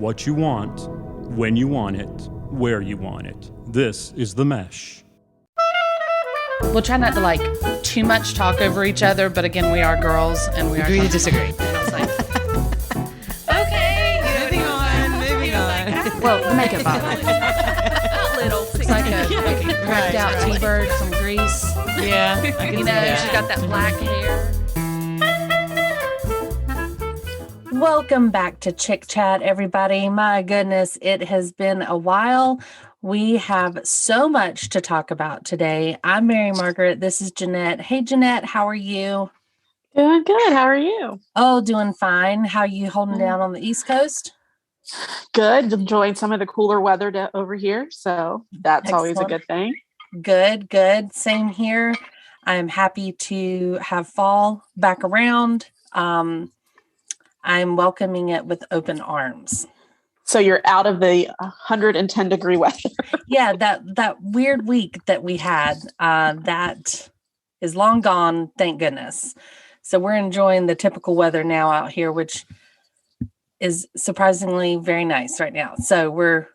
what you want, when you want it, where you want it. This is The Mesh. We'll try not to like too much talk over each other, but again, we are girls and we Agree are to disagree. And I was like, Okay, moving on. well, the makeup bottle. A little. It's like a cracked out T-bird, some grease. Yeah, I can You see know, that. she's got that black hair. Welcome back to Chick Chat, everybody. My goodness, it has been a while. We have so much to talk about today. I'm Mary Margaret. This is Jeanette. Hey, Jeanette, how are you? Doing good. How are you? Oh, doing fine. How are you holding down on the East Coast? Good. Enjoying some of the cooler weather over here. So that's always a Excellent. good thing. Good, good. Same here. I'm happy to have fall back around. I'm welcoming it with open arms. So you're out of the 110 degree weather. Yeah, that weird week that we had, that is long gone, thank goodness. So we're enjoying the typical weather now out here, which is surprisingly very nice right now. So we're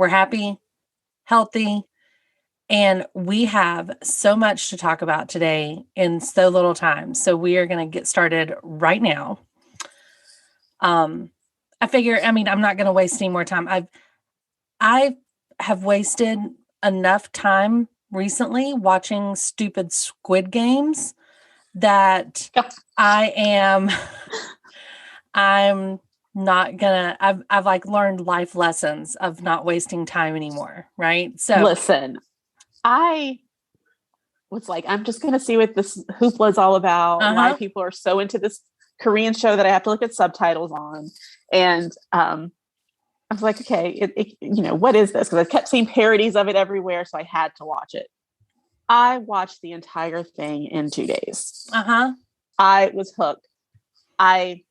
happy, healthy, and we have so much to talk about today in so little time. So we are going to get started right now. I figure, I'm not going to waste any more time. I have wasted enough time recently watching stupid Squid Games that I'm not gonna, I've like learned life lessons of not wasting time anymore. Right. So Listen, I was like, I'm just going to see what this hoopla is all about. Why people are so into this Korean show that I have to look at subtitles on. And I was like, okay, what is this? Because I kept seeing parodies of it everywhere. So I had to watch it. I watched the entire thing in 2 days. I was hooked. I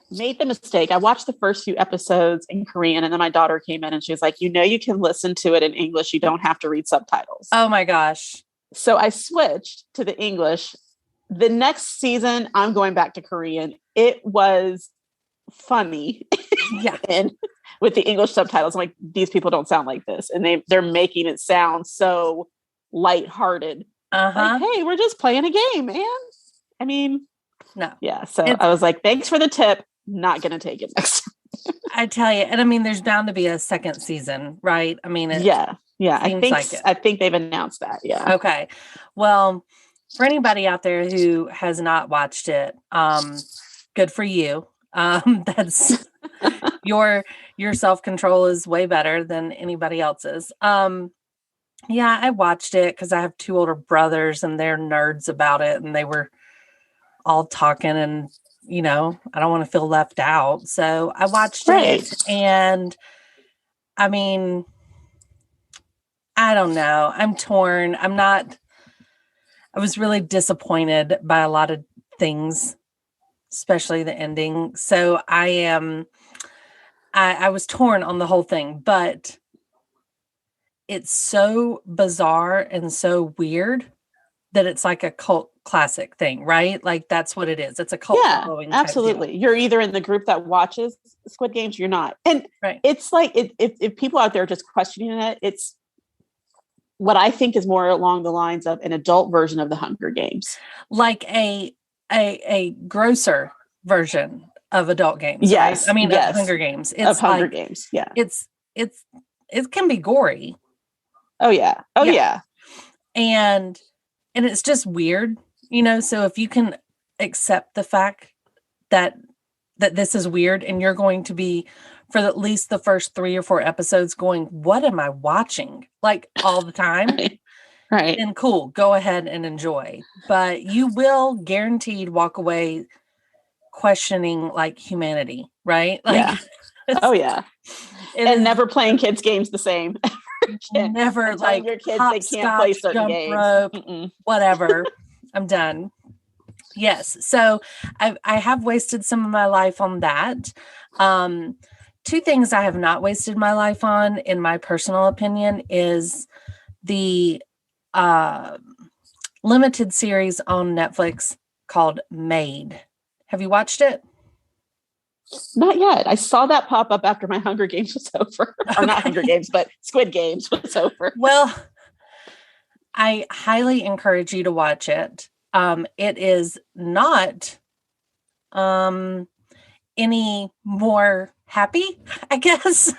made the mistake. I watched the first few episodes in Korean, and then my daughter came in and she was like, you can listen to it in English. You don't have to read subtitles. Oh my gosh. So I switched to the English. The next season, I'm going back to Korean. It was funny. Yeah. And with the English subtitles, I'm like, these people don't sound like this. And they're making it sound so lighthearted. Like, hey, we're just playing a game, man. No. Yeah. So I was like, thanks for the tip. Not going to take it next time. I tell you, and there's bound to be a second season, right? Yeah. I think they've announced that. Yeah. Okay. Well, for anybody out there who has not watched it, good for you. That's your self-control is way better than anybody else's. Yeah, I watched it because I have two older brothers and they're nerds about it, and they were all talking, and I don't want to feel left out. So I watched it, and I don't know. I'm torn. I was really disappointed by a lot of things, especially the ending. So I was torn on the whole thing, but it's so bizarre and so weird that it's like a cult classic thing, right? Like that's what it is. It's a cult following. Absolutely. You're either in the group that watches Squid Games, or you're not. And it's like, if people out there are just questioning it, it's what I think is more along the lines of an adult version of the Hunger Games. Like a grosser version of adult games. Yes. Right? Of Hunger Games. It's of Hunger Games. Yeah. It can be gory. Oh yeah. Oh yeah. And it's just weird, so if you can accept the fact that this is weird, and you're going to be, for at least the first 3 or 4 episodes, going, what am I watching? Like all the time. Right. And cool, go ahead and enjoy. But you will guaranteed walk away questioning like humanity, right? Like, oh yeah. And never playing kids games the same. Never like your kids they can't play certain games. Rope, whatever. I'm done. Yes. So I have wasted some of my life on that. 2 things I have not wasted my life on, in my personal opinion, is the limited series on Netflix called Made. Have you watched it? Not yet. I saw that pop up after my Hunger Games was over. Or not Hunger Games, but Squid Games was over. Well, I highly encourage you to watch it. It is not any more happy, I guess.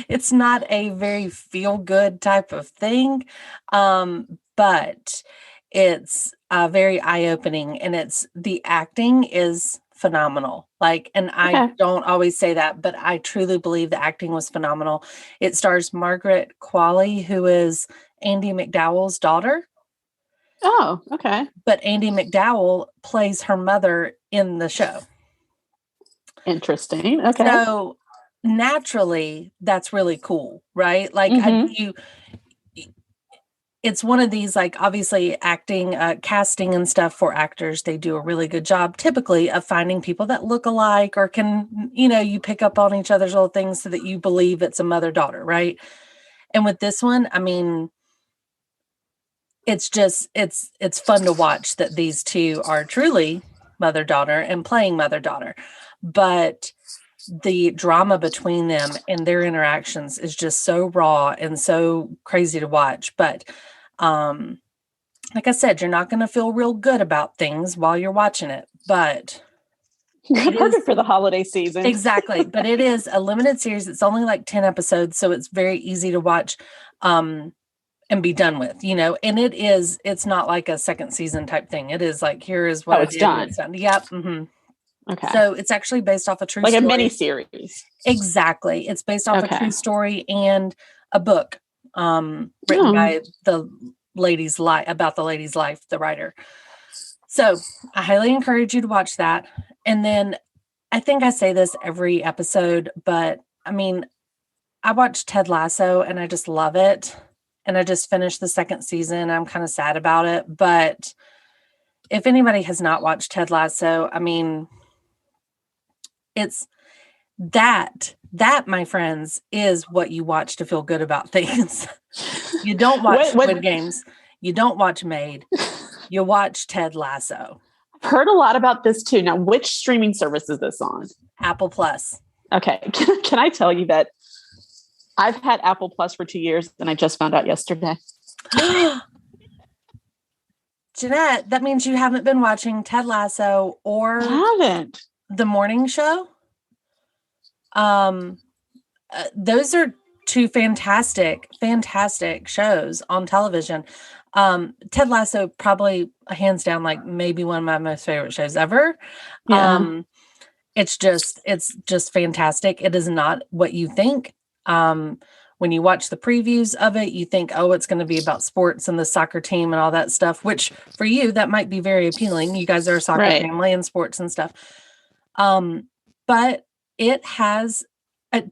It's not a very feel good type of thing. But it's very eye opening, and the acting is phenomenal. Like, and I don't always say that, but I truly believe the acting was phenomenal. It stars Margaret Qualley, who is Andy McDowell's daughter. Oh, okay. But Andy McDowell plays her mother in the show. Interesting. Okay. So naturally, that's really cool, right? Like it's one of these, like, obviously acting, casting and stuff for actors. They do a really good job typically of finding people that look alike or can, you pick up on each other's little things so that you believe it's a mother-daughter, right? And with this one, I mean, it's just, it's fun to watch that these two are truly mother-daughter and playing mother-daughter. But the drama between them and their interactions is just so raw and so crazy to watch. But like I said, you're not going to feel real good about things while you're watching it, but perfect for the holiday season. Exactly. But it is a limited series. It's only like 10 episodes, so it's very easy to watch and be done with, and it's not like a second season type thing. It is like, here is what it's done. Yep. Mm-hmm. Okay. So it's actually based off a true story. Like a mini series. Exactly. It's based off a true story and a book written by the lady's life, about the lady's life, the writer. So I highly encourage you to watch that. And then I think I say this every episode, but I mean, I watched Ted Lasso and I just love it. And I just finished the second season. I'm kind of sad about it. But if anybody has not watched Ted Lasso, I mean, it's that, my friends, is what you watch to feel good about things. You don't watch Squid Games. You don't watch Made. You watch Ted Lasso. I've heard a lot about this too. Now, which streaming service is this on? Apple Plus. Okay. Can I tell you that I've had Apple Plus for 2 years and I just found out yesterday? Jeanette, that means you haven't been watching Ted Lasso or The Morning Show. Those are two fantastic shows on television. Ted Lasso, probably hands down, like maybe one of my most favorite shows ever. Yeah. It's just fantastic. It is not what you think. When you watch the previews of it, you think, oh, it's going to be about sports and the soccer team and all that stuff, which for you, that might be very appealing. You guys are a soccer family and sports and stuff. But it has,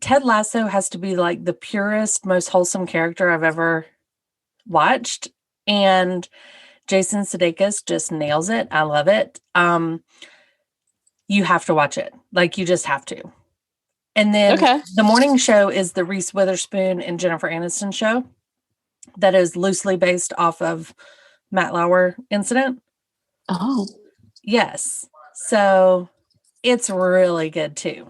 Ted Lasso has to be like the purest, most wholesome character I've ever watched. And Jason Sudeikis just nails it. I love it. You have to watch it. Like, you just have to. And then The Morning Show is the Reese Witherspoon and Jennifer Aniston show that is loosely based off of Matt Lauer incident. Oh. Yes. So it's really good too.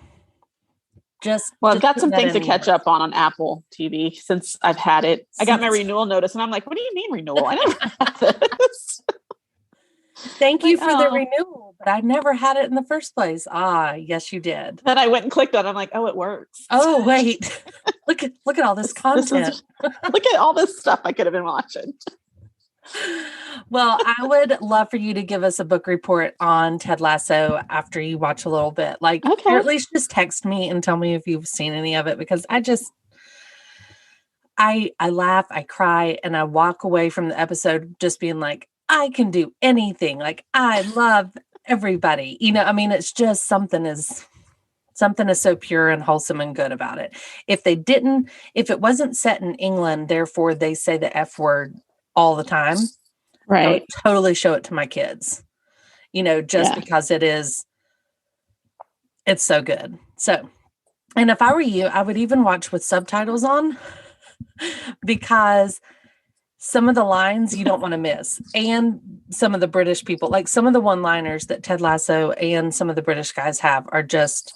I've got some things to catch up on Apple TV since I've had it. I got my renewal notice and I'm like, what do you mean renewal? I never had this. Thank you for the renewal, but I never had it in the first place. Yes, you did. Then I went and clicked on it. I'm like, oh, it works. Oh, wait. Look at all this content. Look at all this stuff I could have been watching. Well, I would love for you to give us a book report on Ted Lasso after you watch a little bit. Like, or at least just text me and tell me if you've seen any of it, because I laugh, I cry, and I walk away from the episode just being like, I can do anything. Like, I love everybody. I mean, it's just something is so pure and wholesome and good about it. If it wasn't set in England, therefore they say the F word all the time. Right. I would totally show it to my kids, because it's so good. So, and if I were you, I would even watch with subtitles on, because some of the lines you don't want to miss. And some of the British people, like some of the one-liners that Ted Lasso and some of the British guys have, are just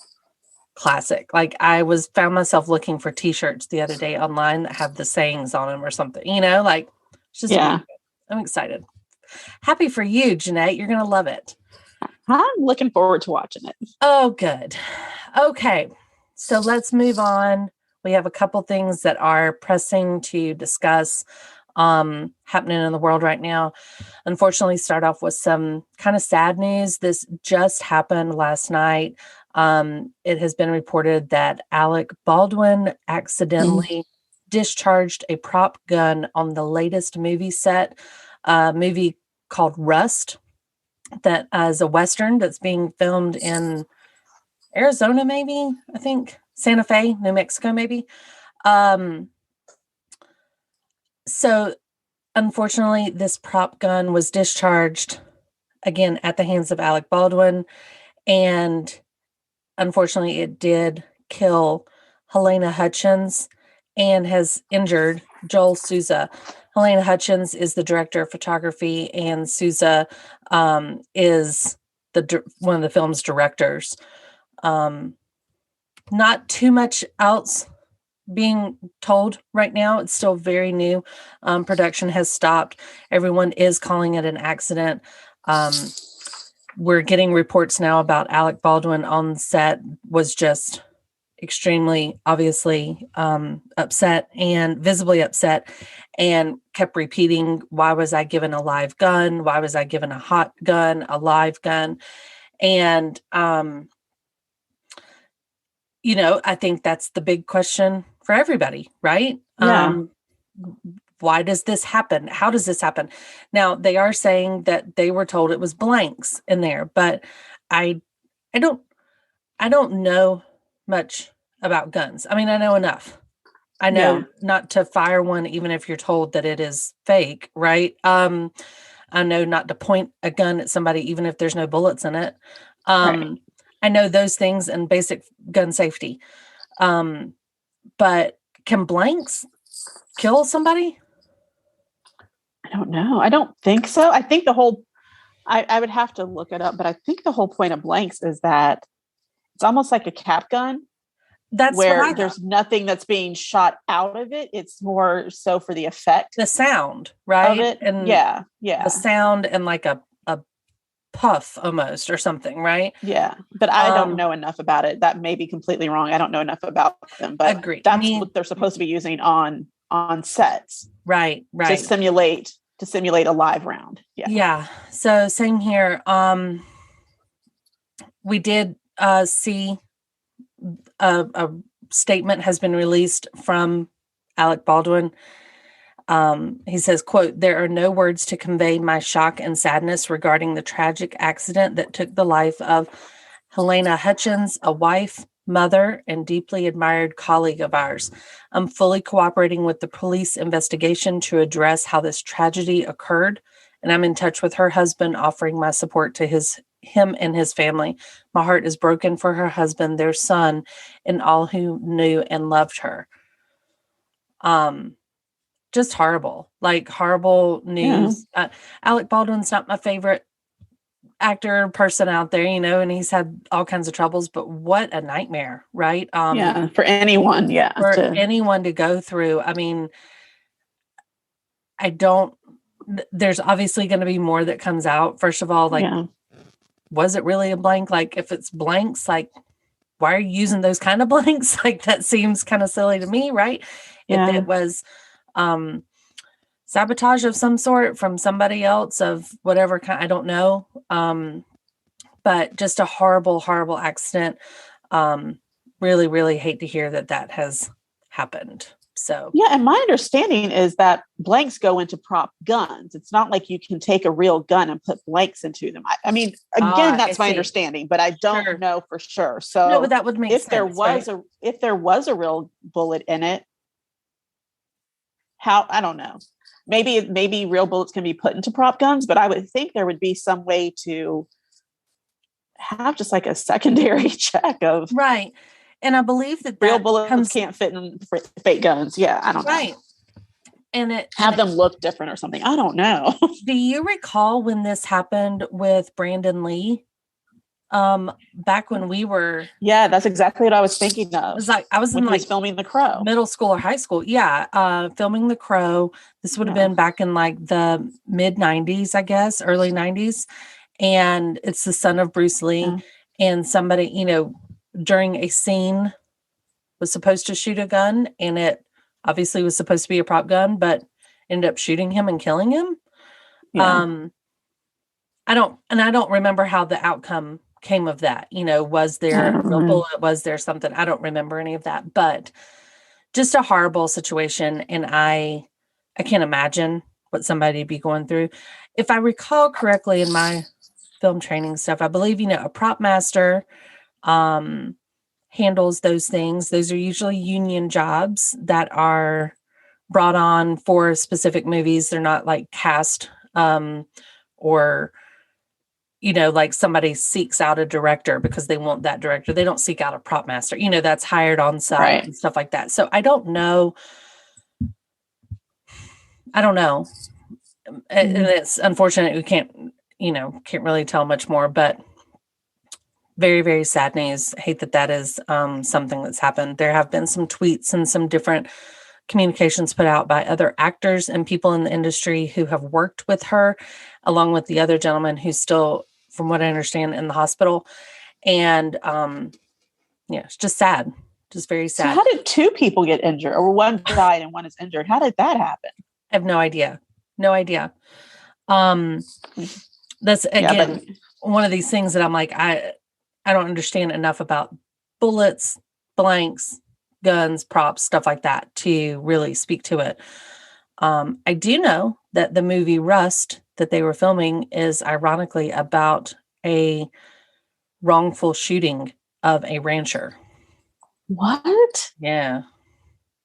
classic. Like I found myself looking for t-shirts the other day online that have the sayings on them or something, like it's just really good. I'm excited. Happy for you, Jeanette. You're going to love it. I'm looking forward to watching it. Oh, good. Okay. So let's move on. We have a couple things that are pressing to discuss happening in the world right now. Unfortunately, start off with some kind of sad news. This just happened last night. It has been reported that Alec Baldwin accidentally discharged a prop gun on the latest movie set, a movie called Rust, that is a Western that's being filmed in Arizona, maybe, I think, Santa Fe, New Mexico, maybe. So unfortunately, this prop gun was discharged again at the hands of Alec Baldwin. And unfortunately, it did kill Helena Hutchins and has injured Joel Souza. Helena Hutchins is the director of photography, and Souza is one of the film's directors. Not too much else being told right now. It's still very new. Production has stopped. Everyone is calling it an accident. We're getting reports now about Alec Baldwin on set was just extremely, obviously, upset and visibly upset, and kept repeating, why was I given a live gun? Why was I given a hot gun, a live gun? And, I think that's the big question for everybody, right? Yeah. Why does this happen? How does this happen? Now, they are saying that they were told it was blanks in there, but I don't know much about guns. I mean, I know enough. I know not to fire one, even if you're told that it is fake, right? I know not to point a gun at somebody, even if there's no bullets in it. Right. I know those things and basic gun safety. But can blanks kill somebody? I don't know. I don't think so. I think I would have to look it up, but I think the whole point of blanks is that it's almost like a cap gun. That's where there's nothing that's being shot out of it. It's more so for the effect. The sound, right? Of it. And yeah. The sound and like a puff almost or something, right? Yeah. But I don't know enough about it. That may be completely wrong. I don't know enough about them, but agreed. That's what they're supposed to be using on sets. Right. To simulate a live round. Yeah. Yeah. So same here. We did see a statement has been released from Alec Baldwin. He says, quote, "There are no words to convey my shock and sadness regarding the tragic accident that took the life of Helena Hutchins, a wife, mother, and deeply admired colleague of ours. I'm fully cooperating with the police investigation to address how this tragedy occurred, and I'm in touch with her husband, offering my support to him and his family. My heart is broken for her husband, their son, and all who knew and loved her." Just horrible, horrible news. Yeah. Alec Baldwin's not my favorite actor person out there, and he's had all kinds of troubles, but what a nightmare, right? For anyone. Yeah. For anyone to go through. I mean, there's obviously going to be more that comes out. First of all, was it really a blank? If it's blanks, why are you using those kind of blanks? That seems kind of silly to me, right? Yeah. If it was sabotage of some sort from somebody else of whatever kind, I don't know. But just a horrible, horrible accident. Really, really hate to hear that has happened. So yeah, and my understanding is that blanks go into prop guns. It's not like you can take a real gun and put blanks into them. I mean, again, that's my understanding, but I don't know for sure. So no, but that would make sense. If there was a real bullet in it, I don't know. Maybe real bullets can be put into prop guns, but I would think there would be some way to have just a secondary check of right. And I believe that real bullets can't fit in fake guns. Yeah, I don't know. Right. And them look different or something. I don't know. Do you recall when this happened with Brandon Lee? back when we were, Yeah, that's exactly what I was thinking it of. was like, I was When in he was like filming The Crow. middle school or high school. Yeah. Filming The Crow. This would have Yeah. been back in like the mid 90s, I guess, early 90s. And it's the son of Bruce Lee. Yeah. And somebody, during a scene was supposed to shoot a gun, and it obviously was supposed to be a prop gun, but ended up shooting him and killing him. Yeah. I don't remember how the outcome came of that. Was there a real bullet? Was there something? I don't remember any of that, but just a horrible situation. And I can't imagine what somebody would be going through. If I recall correctly in my film training stuff, I believe, a prop master handles those things. Those are usually union jobs that are brought on for specific movies. They're not like cast or like somebody seeks out a director because they want that director. They don't seek out a prop master, that's hired on site Right. and stuff like that. So I don't know. And it's unfortunate we can't really tell much more, but very, very sad news. I hate that is something that's happened. There have been some tweets and some different communications put out by other actors and people in the industry who have worked with her, along with the other gentleman who's still, from what I understand, in the hospital. And it's just sad, just very sad. So how did two people get injured, or one died and one is injured? How did that happen? I have no idea. That's again one of these things that I'm like, I don't understand enough about bullets, blanks, guns, props, stuff like that to really speak to it. I do know that the movie Rust that they were filming is ironically about a wrongful shooting of a rancher. What? Yeah.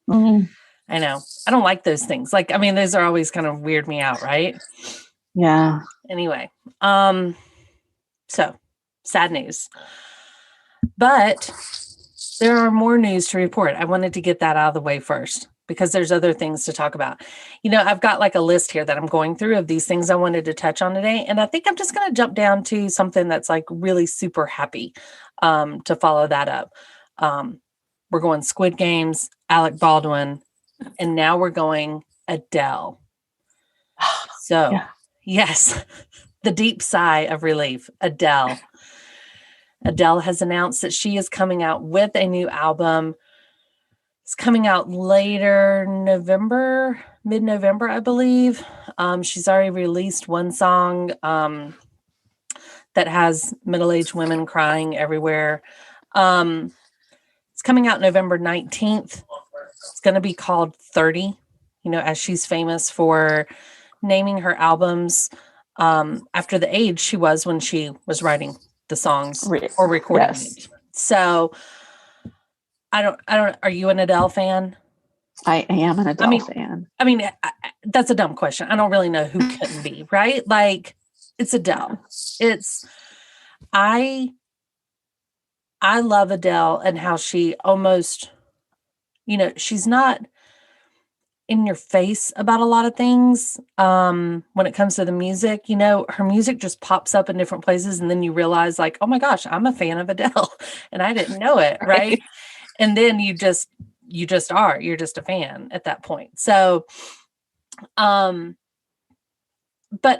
Mm. I know. I don't like those things. Those are always kind of weird me out, right? Yeah. Anyway, so sad news. But there are more news to report. I wanted to get that out of the way first because there's other things to talk about. I've got like a list here that I'm going through of these things I wanted to touch on today. And I think I'm just going to jump down to something that's like really super happy to follow that up. We're going Squid Games, Alec Baldwin, and now we're going Adele. So, Yeah. Yes, the deep sigh of relief, Adele. Adele has announced that she is coming out with a new album. It's coming out later November, mid-November, I believe. She's already released one song that has middle-aged women crying everywhere. It's coming out November 19th. It's going to be called 30, as she's famous for naming her albums after the age she was when she was writing the songs or recording it. So I don't, are you an Adele fan? I am an Adele fan. That's a dumb question. I don't really know who couldn't be, right? Like, it's Adele. I love Adele and how she almost, she's not in your face about a lot of things when it comes to the music. Her music just pops up in different places, and then you realize like, oh my gosh, I'm a fan of Adele and I didn't know it. Right. And then you're just a fan at that point. So but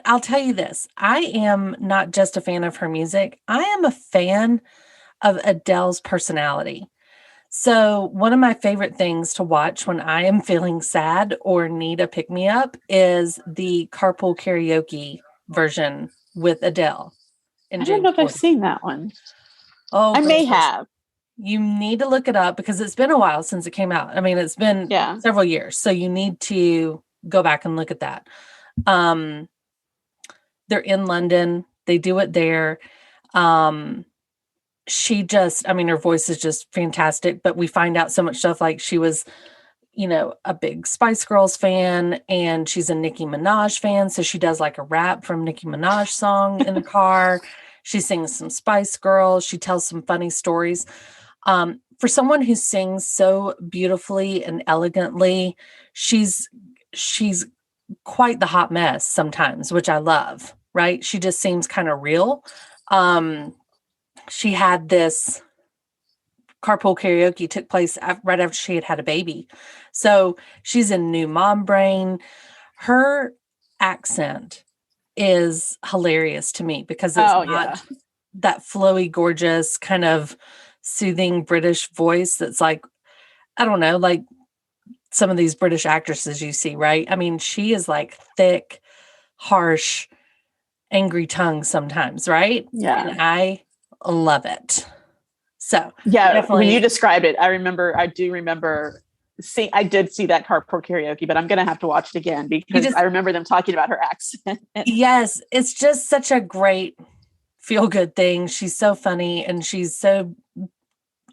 I'll tell you this, I am not just a fan of her music. I am a fan of Adele's personality. So one of my favorite things to watch when I am feeling sad or need a pick-me-up is the Carpool Karaoke version with Adele. I don't know if I've seen that one. Oh, I may have. You need to look it up because it's been a while since it came out. It's been several years. So you need to go back and look at that. They're in London. They do it there. She just, her voice is just fantastic, but we find out so much stuff. Like she was, a big Spice Girls fan, and she's a Nicki Minaj fan. So she does like a rap from Nicki Minaj song in the car. She sings some Spice Girls. She tells some funny stories. For someone who sings so beautifully and elegantly, she's quite the hot mess sometimes, which I love, right? She just seems kind of real. she had this carpool karaoke took place right after she had a baby. So she's in new mom brain. Her accent is hilarious to me because it's not that flowy, gorgeous, kind of soothing British voice that's like, I don't know, like some of these British actresses you see, right? I mean, she is like thick, harsh, angry tongue sometimes, right? Yeah. And I love it. So yeah, definitely. When you described it, I do remember I did see that carpool karaoke, but I'm going to have to watch it again because I remember them talking about her accent. Yes. It's just such a great feel good thing. She's so funny and she's so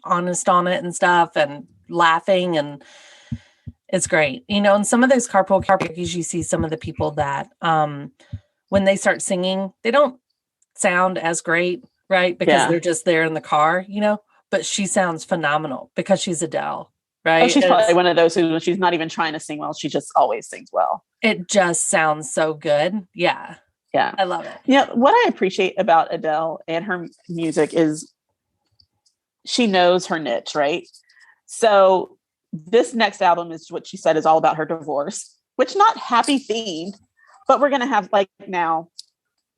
honest on it and stuff and laughing, and it's great. You know, in some of those carpool karaoke's, you see some of the people that when they start singing, they don't sound as great, right? Because they're just there in the car, you know, but she sounds phenomenal because she's Adele, right? Oh, she's probably one of those who she's not even trying to sing well. She just always sings well. It just sounds so good. Yeah. Yeah. I love it. Yeah. What I appreciate about Adele and her music is she knows her niche, right? So this next album is what she said is all about her divorce, which not happy themed, but we're going to have like now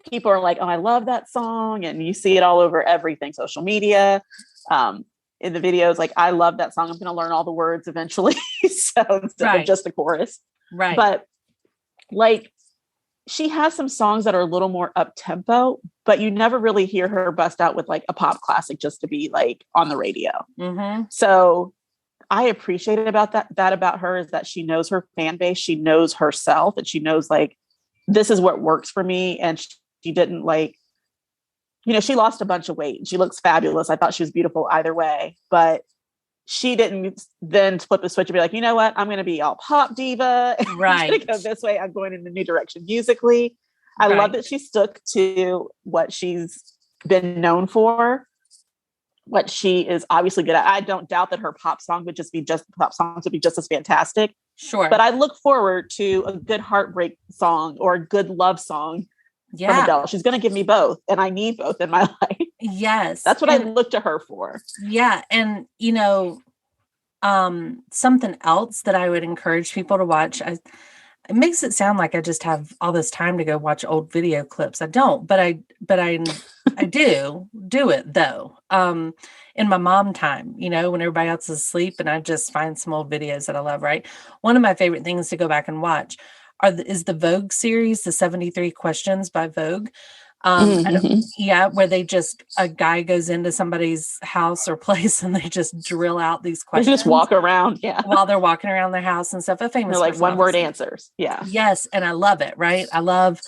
people are like, oh, I love that song. And you see it all over everything, social media, in the videos. Like, I love that song. I'm going to learn all the words eventually. So instead of just the chorus. Right. But like, she has some songs that are a little more up tempo, but you never really hear her bust out with like a pop classic just to be like on the radio. Mm-hmm. So I appreciate it about that about her is that she knows her fan base. She knows herself and she knows like, this is what works for me. And she didn't like, you know, she lost a bunch of weight and she looks fabulous. I thought she was beautiful either way, but she didn't then flip the switch and be like, you know what, I'm going to be all pop diva. Right. I'm going to go this way. I'm going in a new direction musically. I love that she stuck to what she's been known for, what she is obviously good at. I don't doubt that her pop songs would just as fantastic. Sure. But I look forward to a good heartbreak song or a good love song from Adele. She's going to give me both, and I need both in my life. Yes. That's what I look to her for. Yeah. And, you know, something else that I would encourage people to watch, it makes it sound like I just have all this time to go watch old video clips. I don't, but I do it though. In my mom time, you know, when everybody else is asleep and I just find some old videos that I love, right? One of my favorite things to go back and watch is the Vogue series, the 73 Questions by Vogue. Where a guy goes into somebody's house or place and they just drill out these questions. They just walk around, while they're walking around their house and stuff. A famous, they're like one word answers. Yeah. Yes, and I love it. Right, I love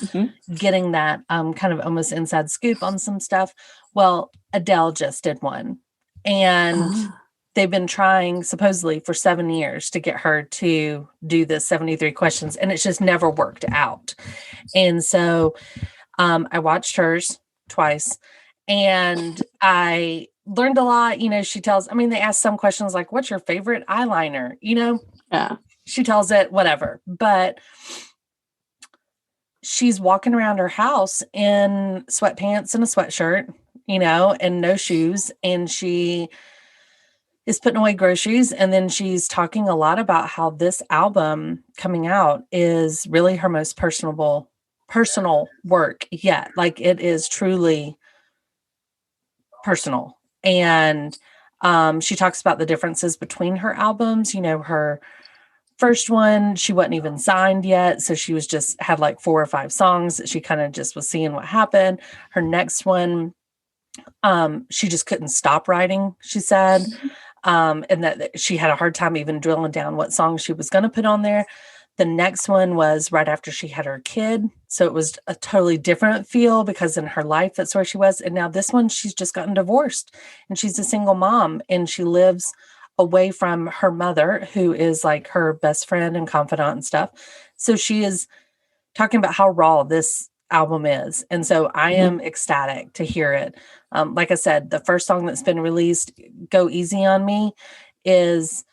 getting that kind of almost inside scoop on some stuff. Well, Adele just did one, and they've been trying supposedly for 7 years to get her to do the 73 questions, and it's just never worked out. And so I watched hers twice and I learned a lot. You know, they ask some questions like, what's your favorite eyeliner? You know, she tells it, whatever, but she's walking around her house in sweatpants and a sweatshirt, you know, and no shoes. And she is putting away groceries. And then she's talking a lot about how this album coming out is really her most personal work yet. Like, it is truly personal. And she talks about the differences between her albums. You know, her first one, she wasn't even signed yet. So she was had like 4 or 5 songs that she kind of just was seeing what happened. Her next one, she just couldn't stop writing, she said. And that she had a hard time even drilling down what songs she was going to put on there. The next one was right after she had her kid. So it was a totally different feel because in her life, that's where she was. And now this one, she's just gotten divorced and she's a single mom and she lives away from her mother, who is like her best friend and confidant and stuff. So she is talking about how raw this album is. And so I am ecstatic to hear it. Like I said, the first song that's been released, Go Easy on Me, is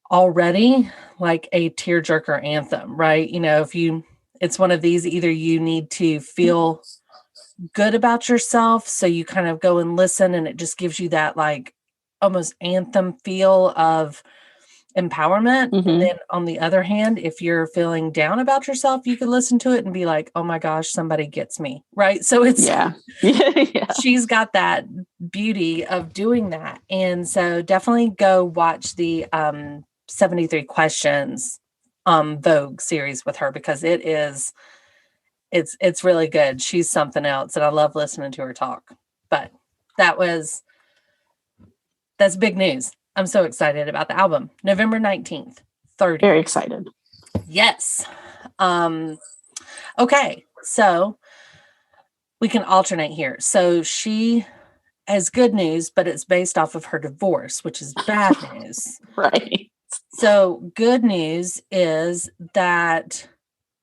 already like a tearjerker anthem, right? You know, it's one of these, either you need to feel good about yourself. So you kind of go and listen, and it just gives you that like almost anthem feel of empowerment. Mhm. And then on the other hand, if you're feeling down about yourself, you could listen to it and be like, oh my gosh, somebody gets me. Right. So it's, Yeah. Yeah. she's got that beauty of doing that. And so definitely go watch the 73 Questions Vogue series with her, because it's really good. She's something else. And I love listening to her talk. But that's big news. I'm so excited about the album. November 19th, 30. Very excited. Yes. Okay. So we can alternate here. So she has good news, but it's based off of her divorce, which is bad news. Right. So good news is that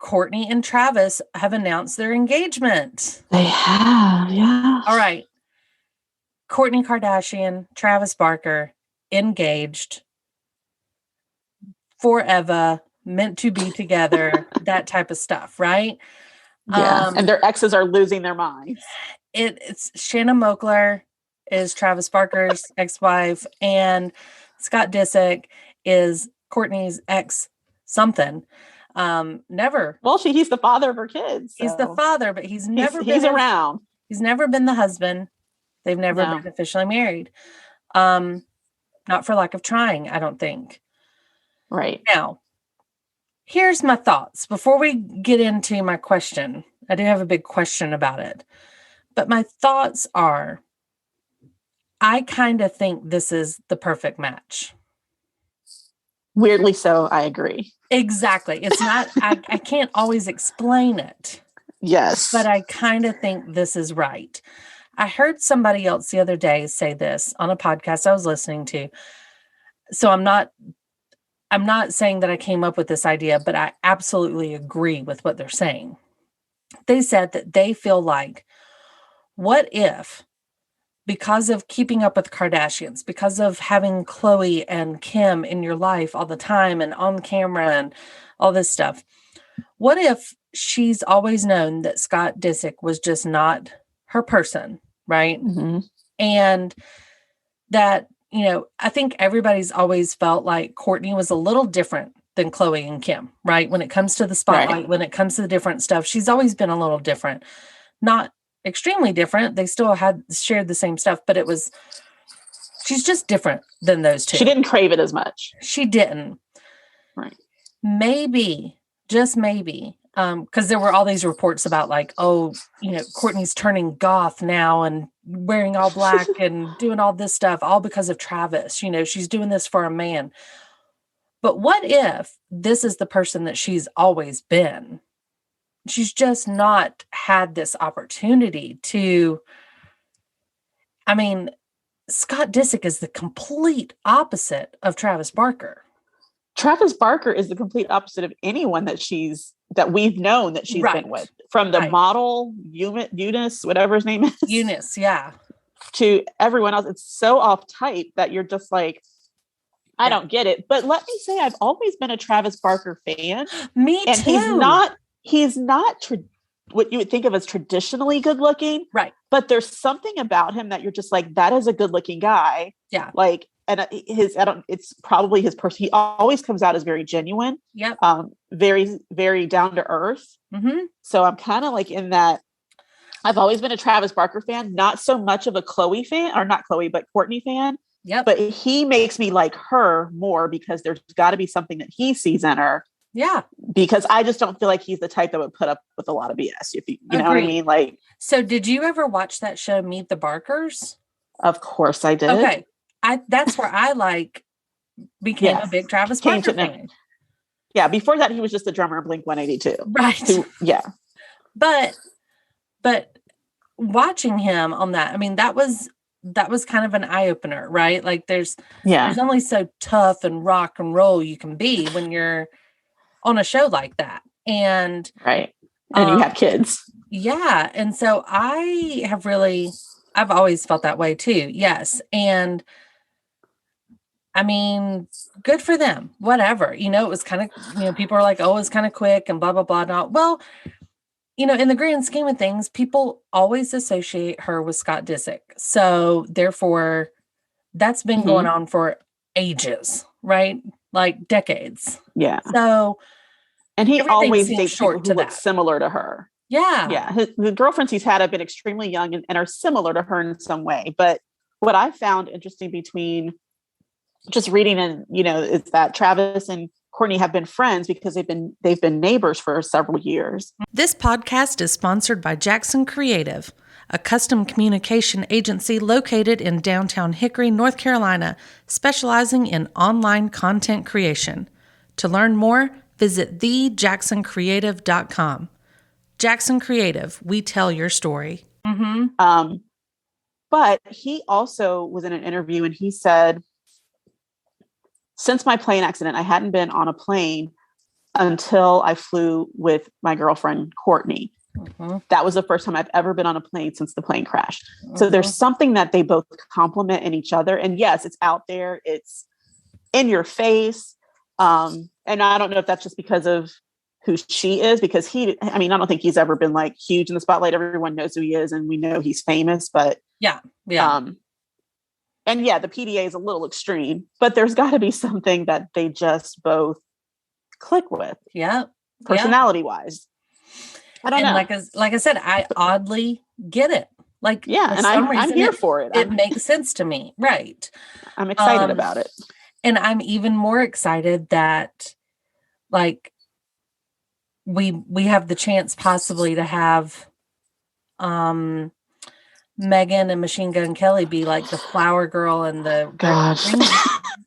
Kourtney and Travis have announced their engagement. They have, yeah. All right. Kourtney Kardashian, Travis Barker, engaged forever, meant to be together, that type of stuff, right? Yeah. And their exes are losing their minds. It's Shanna Moakler is Travis Barker's ex-wife, and Scott Disick is Kourtney's ex something. Never. Well, he's the father of her kids. He's the so father, but he's never been he's around. He's never been the husband. They've never been officially married. Not for lack of trying, I don't think. Right. Now, here's my thoughts. Before we get into my question, I do have a big question about it. But my thoughts are, I kind of think this is the perfect match. Weirdly so, I agree. Exactly. It's not, I can't always explain it. Yes. But I kind of think this is right. I heard somebody else the other day say this on a podcast I was listening to. So I'm not saying that I came up with this idea, but I absolutely agree with what they're saying. They said that they feel like, what if, because of keeping up with Kardashians, because of having Khloe and Kim in your life all the time and on camera and all this stuff, what if she's always known that Scott Disick was just not her person, right? Mm-hmm. And that, I think everybody's always felt like Kourtney was a little different than Khloe and Kim, right? When it comes to the spotlight, Right. When it comes to the different stuff, she's always been a little different. Not extremely different. They still had shared the same stuff, but she's just different than those two. She didn't crave it as much. She didn't. Right. Maybe, just maybe, because there were all these reports about like, Kourtney's turning goth now and wearing all black and doing all this stuff, all because of Travis. She's doing this for a man. But what if this is the person that she's always been? She's just not had this opportunity to. I mean, Scott Disick is the complete opposite of Travis Barker. Travis Barker is the complete opposite of anyone that we've known that she's Right. been with, from the Right. model Eunice, whatever his name is, Eunice, yeah. to everyone else. It's so off type that you're just like, I Yeah. don't get it. But let me say, I've always been a Travis Barker fan, Me and too. he's not what you would think of as traditionally good looking, Right. but there's something about him that you're just like, that is a good looking guy. Yeah. Like, and it's probably his person. He always comes out as very genuine. Yep. Very, very down to earth. Mm-hmm. So I'm kind of like in that. I've always been a Travis Barker fan, not so much of a Khloe fan, or not Khloe, but Kourtney fan. Yep. But he makes me like her more, because there's got to be something that he sees in her. Yeah. Because I just don't feel like he's the type that would put up with a lot of BS. If you know what I Agreed. mean? Like, So did you ever watch that show, Meet the Barkers? of course I did. Okay. That's where I became a Yes. big Travis Came Barker to know. fan. Yeah. Before that, he was just a drummer of Blink 182. Right. Yeah. But watching him on that, I mean, that was kind of an eye opener, right? Like there's only so tough and rock and roll you can be when you're on a show like that. And Right. And you have kids. yeah. And so I've always felt that way too. Yes. And I mean, good for them, whatever, it was kind of, people are like, oh, it's kind of quick and blah, blah, blah. Not well, in the grand scheme of things, people always associate her with Scott Disick. So therefore, that's been going on for ages, right? Like decades. Yeah. So, and he everything always seems dates short people who to look that. similar to her. yeah. Yeah. The girlfriends he's had have been extremely young and are similar to her in some way. But what I found interesting between just reading and, is that Travis and Courtney have been friends because they've been neighbors for several years. This podcast is sponsored by Jackson Creative, a custom communication agency located in downtown Hickory, North Carolina, specializing in online content creation. To learn more, visit thejacksoncreative.com. Jackson Creative, we tell your story. Mm-hmm. But he also was in an interview and he said, since my plane accident, I hadn't been on a plane until I flew with my girlfriend, Courtney. Mm-hmm. That was the first time I've ever been on a plane since the plane crashed. So there's something that they both complement in each other. And yes, it's out there. It's in your face. And I don't know if that's just because of who she is, because I don't think he's ever been like huge in the spotlight. Everyone knows who he is and we know he's famous, but Yeah. and yeah, the PDA is a little extreme, but there's got to be something that they just both click with. Yeah. Personality wise. I don't know. Like I said, I oddly get it. Like, yeah. for And some I'm reason here for it. It makes sense to me. Right. I'm excited about it. And I'm even more excited that like we have the chance possibly to have Megan and Machine Gun Kelly be like the flower girl and the Gosh.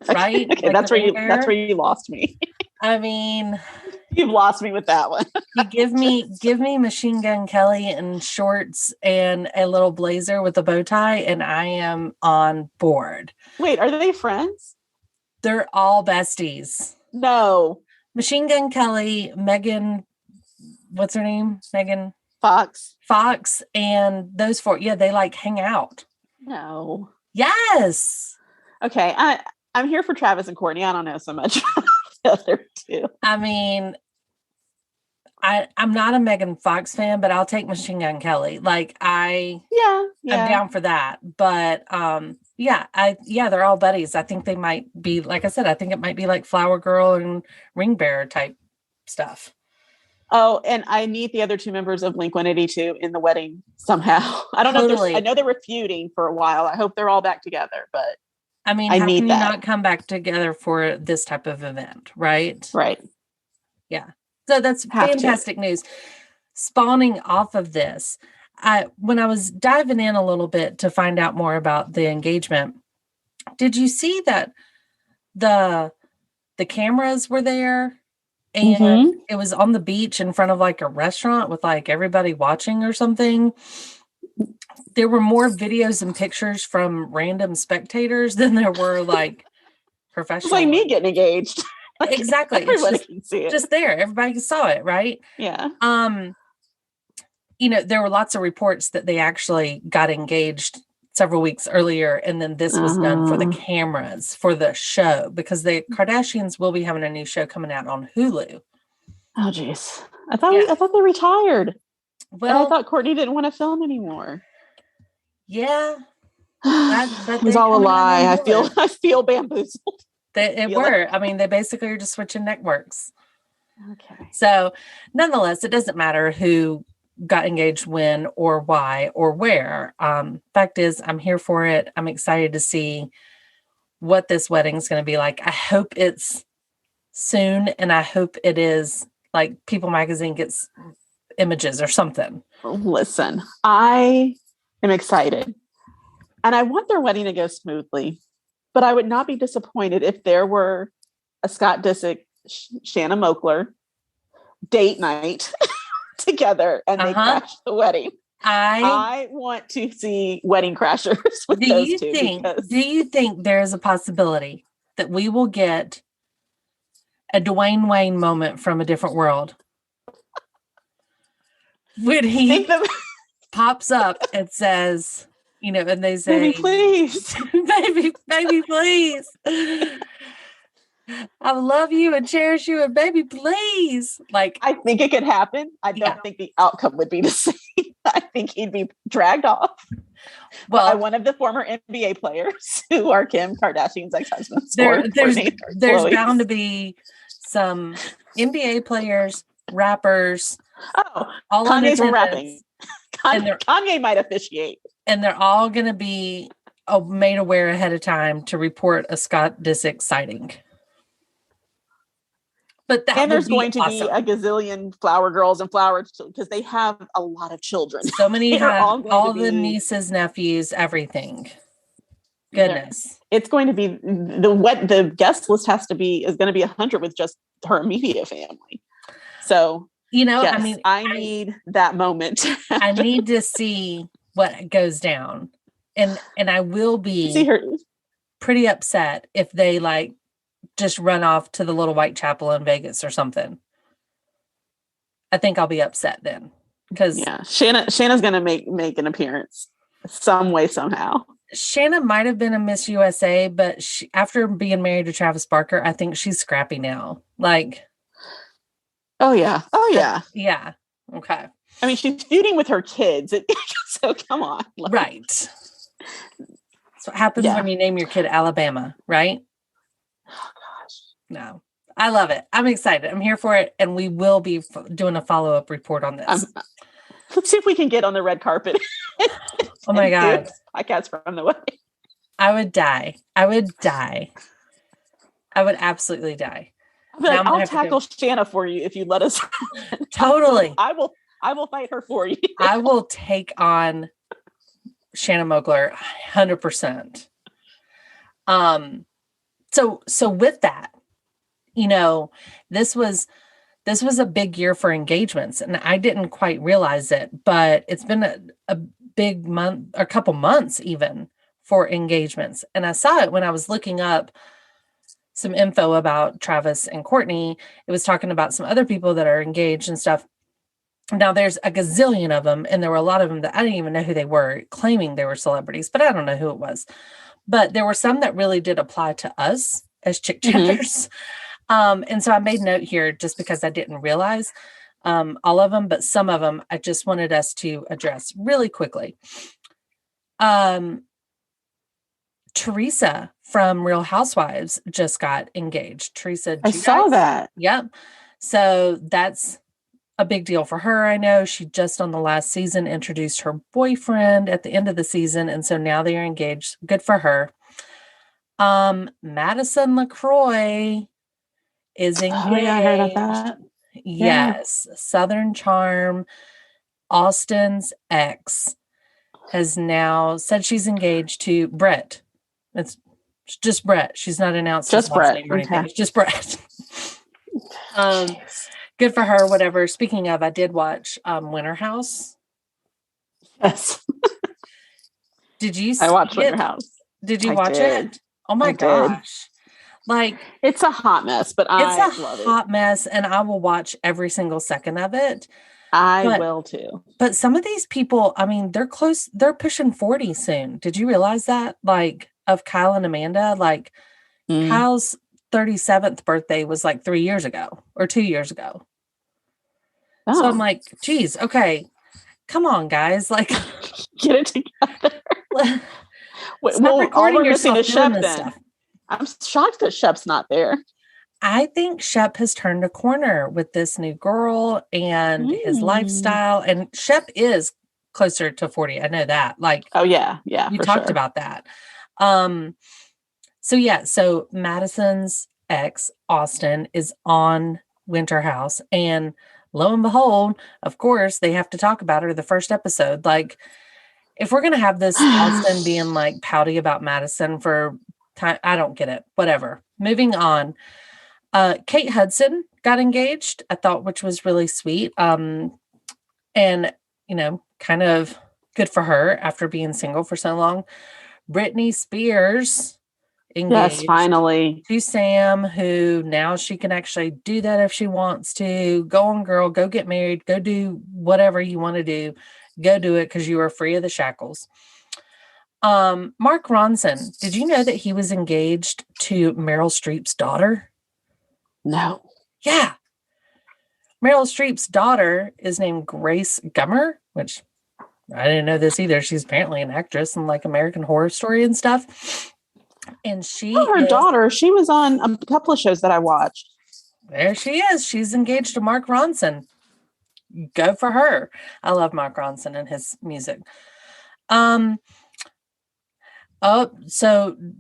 right? Okay, like that's where you lost me. I mean, you've lost me with that one. you give me Machine Gun Kelly in shorts and a little blazer with a bow tie, and I am on board. Wait, are they friends? They're all besties. No. Machine Gun Kelly, Megan, what's her name? Megan Fox, and those four, they like hang out. No. Yes. Okay, I'm here for Travis and Courtney. I don't know so much about the other two. I mean, I'm not a Megan Fox fan, but I'll take Machine Gun Kelly. Like I'm down for that. But they're all buddies. I think they might be, like I said, I think it might be like Flower Girl and Ring Bearer type stuff. Oh, and I need the other two members of Blink-182 in the wedding somehow. I don't know. I know they were feuding for a while. I hope they're all back together, but I mean, how can you not come back together for this type of event, right? Right. Yeah. So that's fantastic news. Spawning off of this, when I was diving in a little bit to find out more about the engagement, did you see that the cameras were there? And it was on the beach in front of like a restaurant with like everybody watching or something. There were more videos and pictures from random spectators than there were like professional. It's like me getting engaged. Like, exactly. Everybody can see it. Just there. Everybody saw it, right? Yeah. There were lots of reports that they actually got engaged several weeks earlier, and then this was done for the cameras for the show, because the Kardashians will be having a new show coming out on Hulu. Oh geez, I thought they retired. Well, and I thought Courtney didn't want to film anymore. Yeah, it was all a lie. I feel bamboozled. They were. I mean, they basically are just switching networks. Okay. So, nonetheless, it doesn't matter who got engaged when or why or where. Fact is, I'm here for it. I'm excited to see what this wedding is going to be like. I hope it's soon, and I hope it is like People Magazine gets images or something. Listen, I am excited, and I want their wedding to go smoothly, but I would not be disappointed if there were a Scott Disick, Shanna Moakler date night together and they crash the wedding. I want to see wedding crashers with those two. Do you think there is a possibility that we will get a Dwayne Wayne moment from a different world? When he pops up and says, and they say, "Baby, please, baby, please." I love you and cherish you and baby, please. Like, I think it could happen. I don't Yeah. think the outcome would be the same. I think he'd be dragged off by well, one of the former NBA players who are Kim Kardashian's ex-husbands. there's Khloe's. bound to be some NBA players, rappers, Oh, all in Kanye's attendance, rapping. And they're- Kanye might officiate. and they're all going to be made aware ahead of time to report a Scott Disick sighting. But that And would there's be going to be awesome. a gazillion flower girls and flowers because they have a lot of children. So many They're have all going all to the be- nieces, nephews, everything. They're- Goodness. It's going to be the guest list is going to be 100 with just her immediate family. So You know, yes, I mean, I need that moment. I need to see what goes down. And I will be see her. pretty upset if they like just run off to the little white chapel in Vegas or something. I think I'll be upset then. Because Yeah, Shanna's going to make an appearance some way somehow. Shanna might have been a Miss USA, but after being married to Travis Barker, I think she's scrappy now. Like, Oh yeah. yeah. Okay. I mean, she's feuding with her kids. So come on. Like, Right. That's what happens Yeah. when you name your kid Alabama, right? Oh gosh. No. I love it. I'm excited. I'm here for it. And we will be doing a follow-up report on this. Let's see if we can get on the red carpet. Oh my and do God. a podcast from the wedding. I would die. I would absolutely die. I'll be like, Now I'm gonna I'll have to go- tackle Shanna for you if you let us. Totally. I will fight her for you. I will take on Shannon Mogler 100%. So with that, you know, this was a big year for engagements, and I didn't quite realize it, but it's been a big month, or a couple months even, for engagements. And I saw it when I was looking up some info about Travis and Courtney. It was talking about some other people that are engaged and stuff. Now there's a gazillion of them, and there were a lot of them that I didn't even know who they were, claiming they were celebrities, but I don't know who it was. But there were some that really did apply to us as chick chatters. And so I made note here just because I didn't realize all of them, but some of them I just wanted us to address really quickly. Teresa from Real Housewives just got engaged. Teresa, I saw that. Yep. So that's a big deal for her. I know she just on the last season introduced her boyfriend at the end of the season. And so now they are engaged. Good for her. Madison LaCroix is engaged. Oh yeah, I heard about that. Yes. Southern Charm, Austin's ex, has now said she's engaged to Brett. It's just Brett. She's not announced his Just last Brett. name or anything. Okay. It's just Brett. Good for her, whatever. Speaking of, I did watch Winter House. Yes, Did you I watched see it? Winter House. Did you I watch did. it? Oh my I did. gosh. Like, It's a hot mess, but it's I a love it. hot mess, and I will watch every single second of it. I but- will too. But some of these people, I mean, they're pushing 40 soon. Did you realize that? Like, of Kyle and Amanda, like Mm. Kyle's 37th birthday was like 3 years ago or 2 years ago. So Oh, I'm like, geez, okay, come on, guys. Like, get it together. Wait, stop all recording we're missing yourself is doing Shep this then. stuff. I'm shocked that Shep's not there. I think Shep has turned a corner with this new girl and his Mm. lifestyle. And Shep is closer to 40. I know that. Like, Oh yeah, you for talked sure. about that. So Madison's ex, Austin, is on Winter House. And lo and behold, of course, they have to talk about her the first episode. Like, if we're going to have this Austin being like pouty about Madison for time, I don't get it. Whatever. Moving on. Kate Hudson got engaged, I thought, which was really sweet. And, you know, kind of good for her after being single for so long. Britney Spears engaged Yes, finally. to Sam, who now she can actually do that if she wants to. Go on, girl, go get married, go do whatever you want to do. Go do it because you are free of the shackles. Mark Ronson, did you know that he was engaged to Meryl Streep's daughter? No. Yeah. Meryl Streep's daughter is named Grace Gummer, which I didn't know this either. She's apparently an actress in like American Horror Story and stuff. And she Her daughter, she was on a couple of shows that I watched. There she is. She's engaged to Mark Ronson. Go for her. I love Mark Ronson and his music. So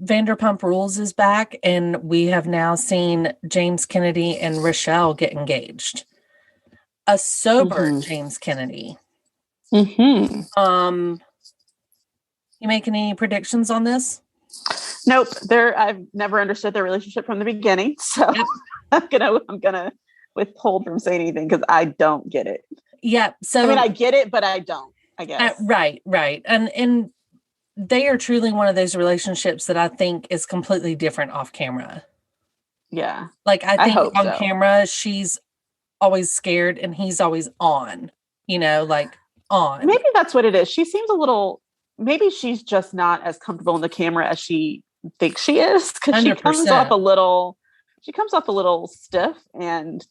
Vanderpump Rules is back, and we have now seen James Kennedy and Rochelle get engaged. A sober James Kennedy. Mm-hmm. You make any predictions on this? Nope. I've never understood their relationship from the beginning, so I'm gonna withhold from saying anything because I don't get it. Yeah. So I mean, I get it, but I don't. I guess. Right. And they are truly one of those relationships that I think is completely different off camera. Yeah. Like I think hope on so. camera, she's always scared and he's always on, like on. Maybe that's what it is. She seems a little, maybe she's just not as comfortable in the camera as she thinks she is. Cause she comes off a little stiff and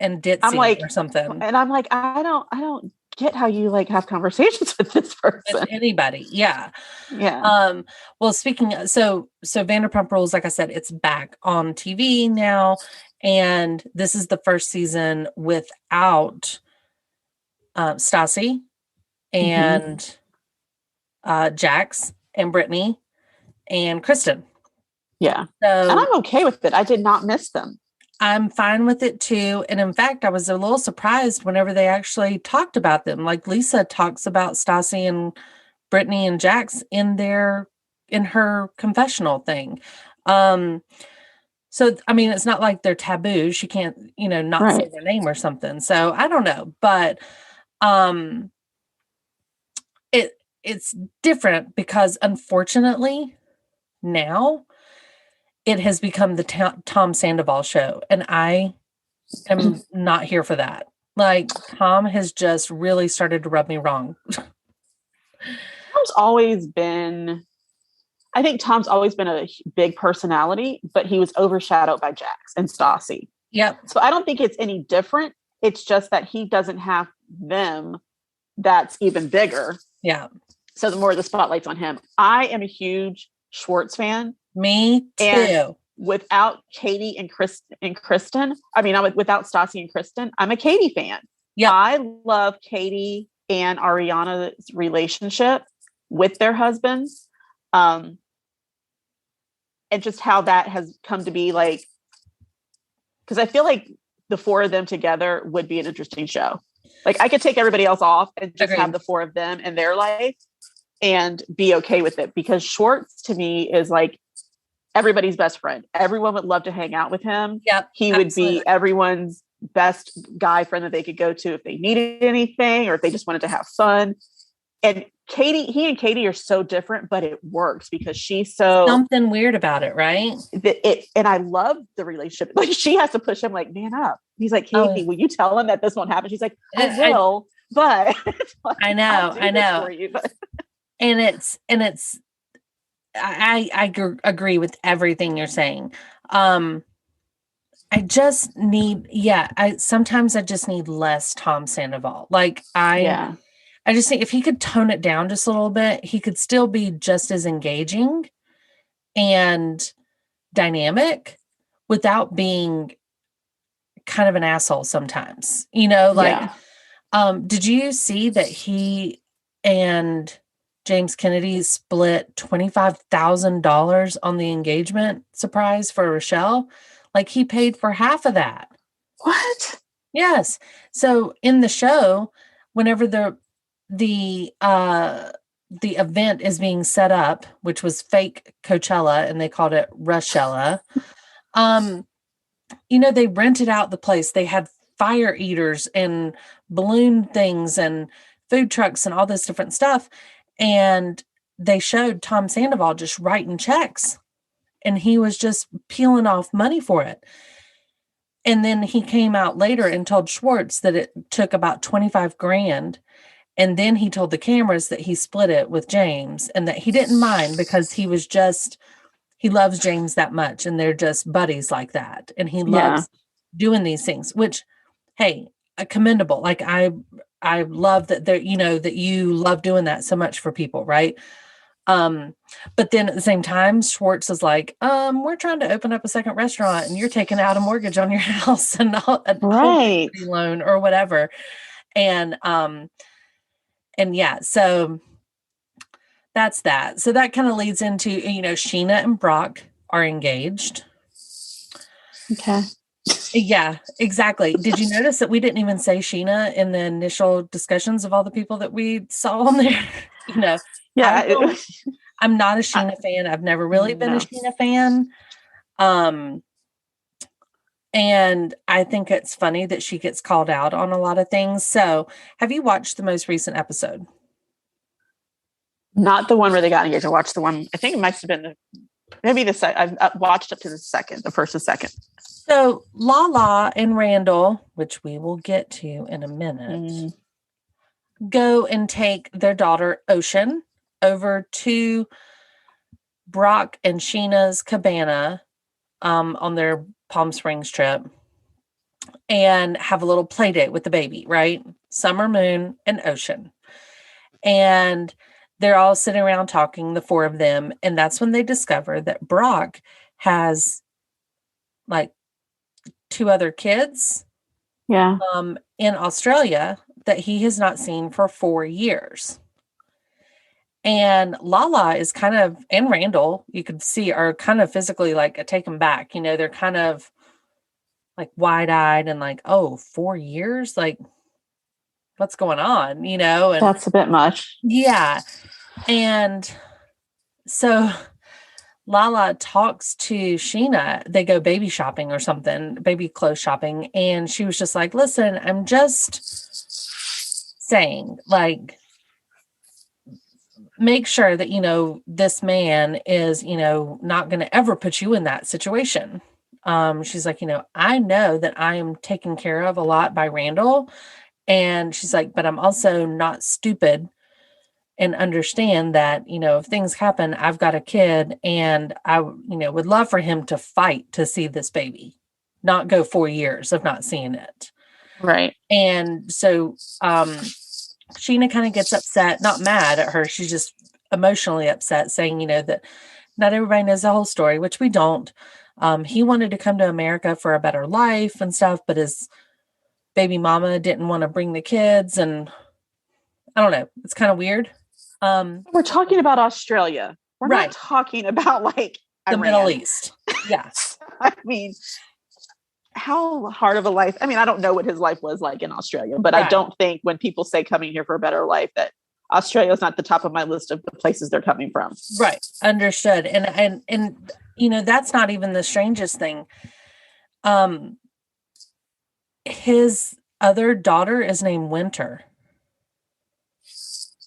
ditzy I'm like, or something. And I'm like, I don't get how you like have conversations with this person. With anybody. Yeah. Yeah. Well, speaking, so Vanderpump Rules, like I said, it's back on TV now. And this is the first season without Stassi and Jax and Brittany and Kristen. Yeah. So, and I'm okay with it. I did not miss them. I'm fine with it too. And in fact, I was a little surprised whenever they actually talked about them. Like Lisa talks about Stassi and Brittany and Jax in her confessional thing. So, I mean, it's not like they're taboo. She can't, not say their name or something. So I don't know, but it's different because unfortunately now it has become the Tom Sandoval show. And I am not here for that. Like Tom has just really started to rub me wrong. I think Tom's always been a big personality, but he was overshadowed by Jax and Stassi. Yep. So I don't think it's any different. It's just that he doesn't have them. That's even bigger. Yeah. So the more the spotlight's on him. I am a huge Schwartz fan. Me too. And without Katie and Kristen, without Stassi and Kristen, I'm a Katie fan. Yeah. I love Katie and Ariana's relationship with their husbands. And just how that has come to be like, because I feel like the four of them together would be an interesting show. Like I could take everybody else off and just have the four of them in their life and be okay with it, because Schwartz to me is like everybody's best friend. Everyone would love to hang out with him. Yep, he would be everyone's best guy friend that they could go to if they needed anything or if they just wanted to have fun. And he and Katie are so different, but it works because she's so something weird about it, right? And I love the relationship. Like she has to push him, like, man up. He's like, Katie, will you tell him that this won't happen? She's like, I will, but like, I know. For you, but. I agree with everything you're saying. I just need, sometimes I just need less Tom Sandoval. Like I just think if he could tone it down just a little bit, he could still be just as engaging and dynamic without being kind of an asshole sometimes, did you see that he and James Kennedy split $25,000 on the engagement surprise for Rochelle? Like he paid for half of that. What? Yes. So in the show, whenever the event is being set up, which was fake Coachella and they called it Rushella, they rented out the place. They had fire eaters and balloon things and food trucks and all this different stuff. And they showed Tom Sandoval just writing checks and he was just peeling off money for it. And then he came out later and told Schwartz that it took about $25,000. And then he told the cameras that he split it with James and that he didn't mind because he loves James that much. And they're just buddies like that. And he loves doing these things, which, hey, commendable. Like I love that there, that you love doing that so much for people, right? But then at the same time, Schwartz is like, we're trying to open up a second restaurant and you're taking out a mortgage on your house and a home Right. equity loan or whatever. And yeah, so that's that. So that kind of leads into, Sheena and Brock are engaged. Okay. Yeah, exactly. Did you notice that we didn't even say Sheena in the initial discussions of all the people that we saw on there? Yeah. I'm not a Sheena fan. I've never really been a Sheena fan. And I think it's funny that she gets called out on a lot of things. So have you watched the most recent episode? Not the one where they got engaged. I watched the one, I think it might have been maybe the second. I've watched up to the first and second. So Lala and Randall, which we will get to in a minute, go and take their daughter Ocean over to Brock and Sheena's cabana on their Palm Springs trip and have a little play date with the baby, right? Summer Moon and Ocean. And they're all sitting around talking, the four of them. And that's when they discover that Brock has like 2 other kids in Australia that he has not seen for 4 years. And Lala is kind of, and Randall, you could see, are kind of physically like taken back. They're kind of like wide-eyed and like, oh, 4 years? Like, what's going on? And that's a bit much. Yeah. And so Lala talks to Sheena. They go baby shopping or something, baby clothes shopping. And she was just like, listen, I'm just saying, like, make sure that, this man is, not going to ever put you in that situation. She's like, I know that I am taken care of a lot by Randall. And she's like, but I'm also not stupid and understand that, if things happen, I've got a kid and I, would love for him to fight to see this baby, not go 4 years of not seeing it. Right. And so, Sheena kind of gets upset, not mad at her. She's just emotionally upset, saying, that not everybody knows the whole story, which we don't. He wanted to come to America for a better life and stuff, but his baby mama didn't want to bring the kids. And I don't know. It's kind of weird. We're talking about Australia. We're not talking about like the Iran. Middle East. Yes. I mean, how hard of a life. I mean, I don't know what his life was like in Australia, but I don't think when people say coming here for a better life that Australia is not the top of my list of the places they're coming from. Right. Understood. And that's not even the strangest thing. His other daughter is named Winter.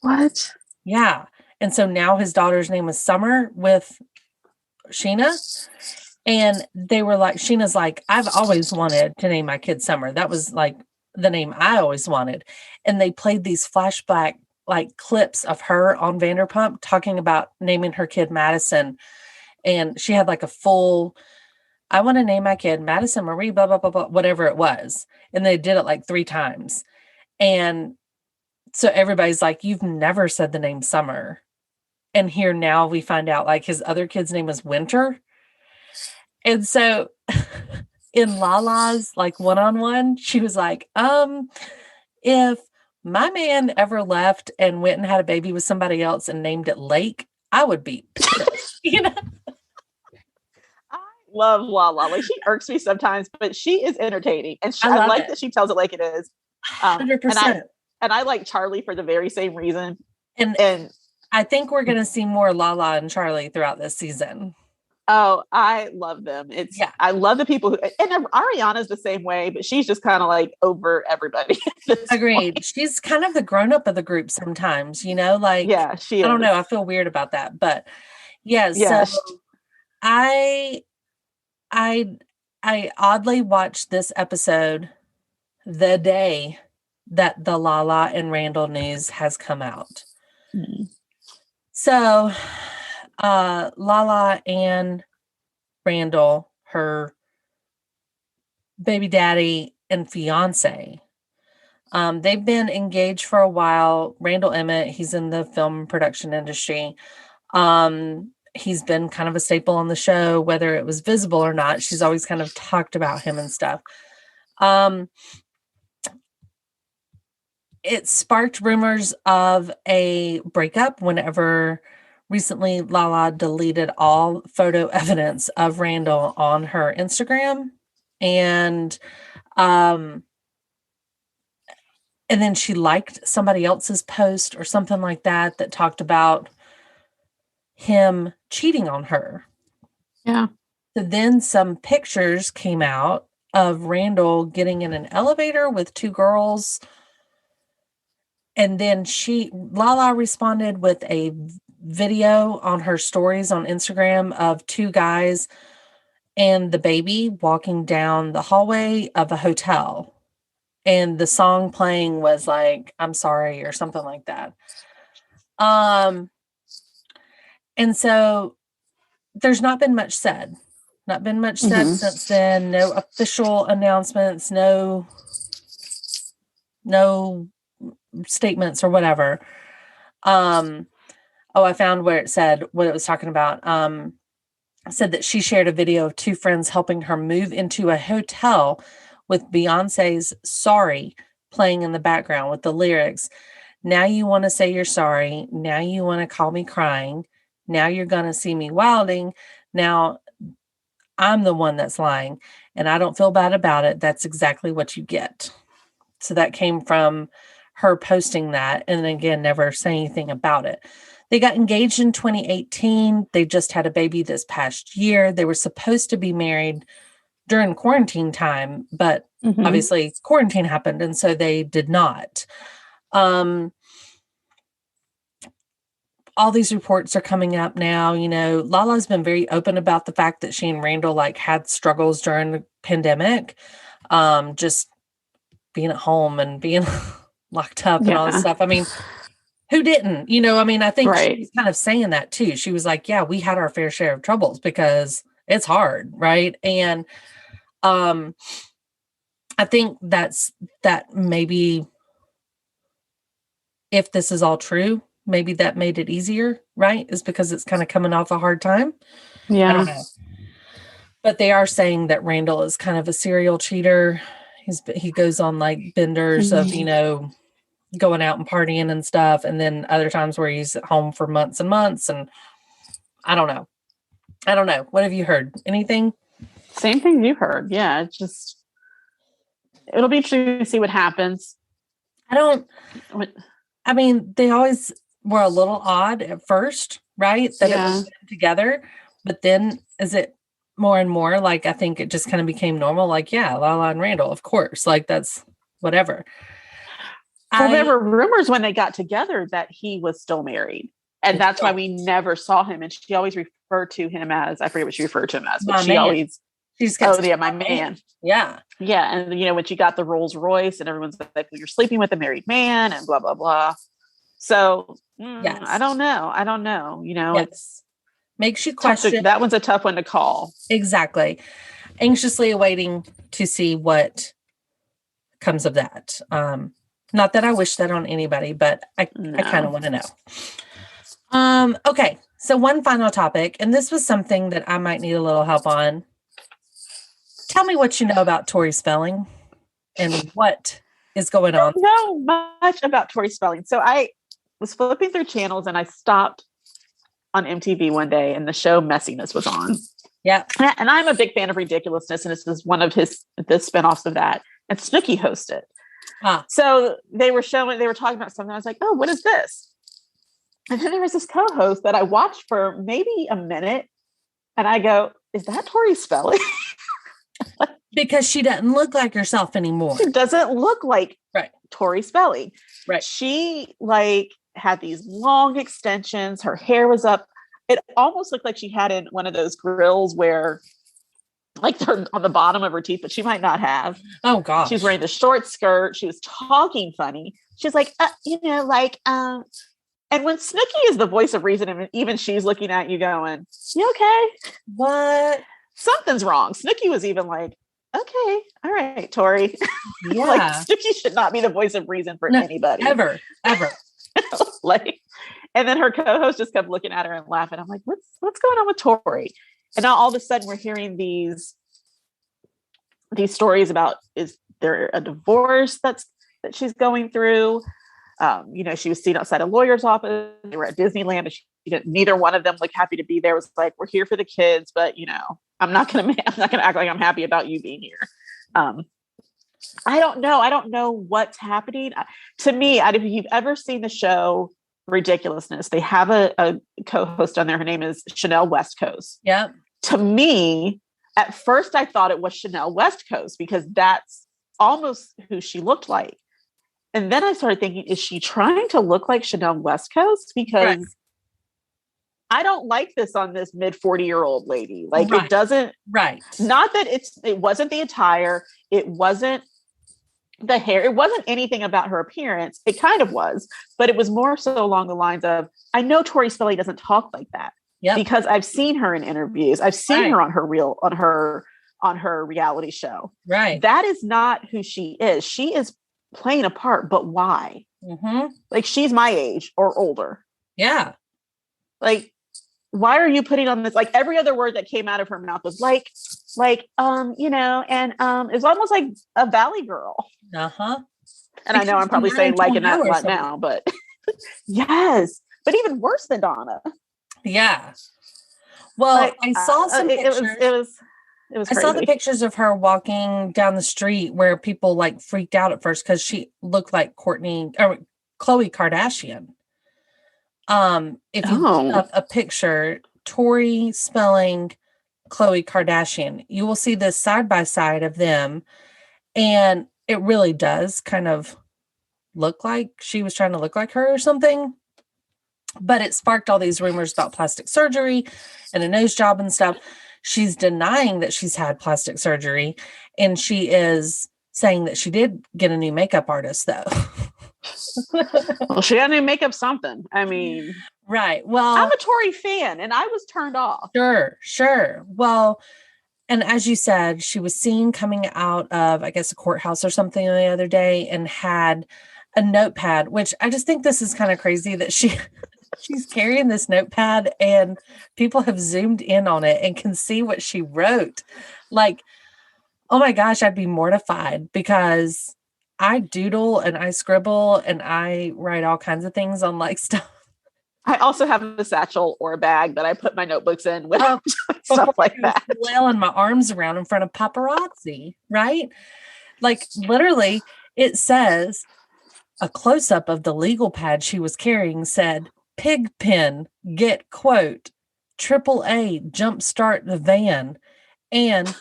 What? Yeah. And so now his daughter's name is Summer with Sheena. And they were like, Sheena's like, I've always wanted to name my kid Summer. That was like the name I always wanted. And they played these flashback like clips of her on Vanderpump talking about naming her kid Madison. And she had like a full, I want to name my kid Madison Marie, blah, blah, blah, blah, whatever it was. And they did it like 3 times. And so everybody's like, you've never said the name Summer. And here now we find out like his other kid's name is Winter. And so in Lala's like one-on-one, she was like, if my man ever left and went and had a baby with somebody else and named it Lake, I would be pissed, I love Lala. Like, she irks me sometimes, but she is entertaining. And I like that she tells it like it is. 100%. And I like Charlie for the very same reason. And I think we're going to see more Lala and Charlie throughout this season. Oh, I love them. I love the people and Ariana's the same way, but she's just kind of like over everybody. Agreed. She's kind of the grown up of the group sometimes, like, yeah, she is. I don't know. I feel weird about that, but so I oddly watched this episode the day that the Lala and Randall news has come out. Mm-hmm. So Lala and Randall, her baby daddy and fiance. They've been engaged for a while. Randall Emmett, he's in the film production industry. He's been kind of a staple on the show, whether it was visible or not. She's always kind of talked about him and stuff. It sparked rumors of a breakup whenever recently Lala deleted all photo evidence of Randall on her Instagram. And then she liked somebody else's post or something like that that talked about him cheating on her. Yeah. So then some pictures came out of Randall getting in an elevator with two girls. And then Lala responded with a video on her stories on Instagram of two guys and the baby walking down the hallway of a hotel. And the song playing was like, I'm sorry, or something like that. And so there's not been much said. Not been much said since then. No official announcements, no statements or whatever. I found where it said what it was talking about. Said that she shared a video of two friends helping her move into a hotel with Beyonce's Sorry playing in the background with the lyrics, now you want to say you're sorry. Now you want to call me crying. Now you're going to see me wilding. Now I'm the one that's lying and I don't feel bad about it. That's exactly what you get. So that came from her posting that. And again, never saying anything about it. They got engaged in 2018. They just had a baby this past year. They were supposed to be married during quarantine time, but obviously quarantine happened. And so they did not. All these reports are coming up now. You know, Lala's been very open about the fact that she and Randall had struggles during the pandemic. Just being at home and being locked up and all this stuff. I mean, who didn't? You know, I mean, I think she's kind of saying that too. She was like, yeah, we had our fair share of troubles because it's hard, right? And I think that maybe if this is all true, maybe that made it easier, right? Is because it's kind of coming off a hard time. Yeah. I don't know. But they are saying that Randall is kind of a serial cheater. He goes on like benders of, you know, going out and partying and stuff. And then other times where he's at home for months and months. And I don't know. What have you heard? Anything? Same thing you heard. Yeah. It's just, it'll be interesting to see what happens. I mean, they always were a little odd at first, right? That it was together. But then as it more and more, like, I think it just kind of became normal. Like, yeah, Lala and Randall, of course. Like, that's whatever. Well, there were rumors when they got together that he was still married. And that's why we never saw him. And she always referred to him as, I forget what she referred to him as, but my man. Yeah. Yeah. And, you know, when she got the Rolls Royce and everyone's like, well, you're sleeping with a married man and blah, blah, blah. So I don't know. You know, it's makes you question. That one's a tough one to call. Exactly. Anxiously awaiting to see what comes of that. Not that I wish that on anybody, but I kind of want to know. Okay. So one final topic, and this was something that I might need a little help on. Tell me what you know about Tori Spelling and what is going on. I don't know much about Tori Spelling. So I was flipping through channels and I stopped on MTV one day and the show Messiness was on. Yeah. And I'm a big fan of Ridiculousness. And this is one of the spinoffs of that. And Snooki hosted. So they were talking about something. I was like, oh, what is this? And then there was this co-host that I watched for maybe a minute. And I go, is that Tori Spelling? Because she doesn't look like herself anymore. She doesn't look like Tori Spelling. Right. She had these long extensions. Her hair was up. It almost looked like she had in one of those grills where like they're on the bottom of her teeth, but she might not have. Oh gosh. She's wearing the short skirt. She was talking funny. She's like, and when Snooki is the voice of reason, and even she's looking at you going, you okay? What? Something's wrong. Snooki was even like, okay, all right, Tori. Yeah. Like, you should not be the voice of reason for No, anybody. ever. Like, and then her co-host just kept looking at her and laughing. I'm like, what's going on with Tori? And now all of a sudden we're hearing these stories about, is there a divorce that she's going through? She was seen outside a lawyer's office. They were at Disneyland, and neither one of them looked happy to be there. It was like, we're here for the kids, but I'm not gonna act like I'm happy about you being here. I don't know what's happening. To me, if you've ever seen the show Ridiculousness, they have a co-host on there. Her name is Chanel West Coast. Yep. To me, at first I thought it was Chanel West Coast because that's almost who she looked like. And then I started thinking, is she trying to look like Chanel West Coast? Because right. I don't like this on this mid 40-year-old lady. Like, right. It doesn't, right. Not that it wasn't the attire. It wasn't the hair. It wasn't anything about her appearance. It kind of was, but it was more so along the lines of, I know Tori Spelling doesn't talk like that. Yep. Because I've seen her in interviews. I've seen right. her on her reality show. Right. That is not who she is. She is playing a part, but why? Mm-hmm. Like, she's my age or older. Yeah. Like, why are you putting on this? Like, every other word that came out of her mouth was like, it's almost like a Valley girl. Uh-huh. And I know I'm probably saying like in that right now, but yes, but even worse than Donna. Yeah. Well, like, I saw some pictures. It was I saw the pictures of her walking down the street where people like freaked out at first because she looked like Khloe Kardashian. If you look up a picture, Tori Spelling, Khloe Kardashian, you will see this side by side of them, and it really does kind of look like she was trying to look like her or something. But it sparked all these rumors about plastic surgery and a nose job and stuff. She's denying that she's had plastic surgery, and she is saying that she did get a new makeup artist, though. Well, she had to make up something. I mean, right. Well, I'm a Tori fan, and I was turned off. Sure. Well, and as you said, she was seen coming out of, I guess, a courthouse or something the other day and had a notepad, which I just think this is kind of crazy that she's carrying this notepad and people have zoomed in on it and can see what she wrote. Like, oh my gosh, I'd be mortified because I doodle and I scribble and I write all kinds of things on like stuff. I also have a satchel or a bag that I put my notebooks in with stuff like that. Flailing my arms around in front of paparazzi, right? Like, literally, it says a close-up of the legal pad she was carrying said, "Pigpen, get quote, AAA jumpstart the van, and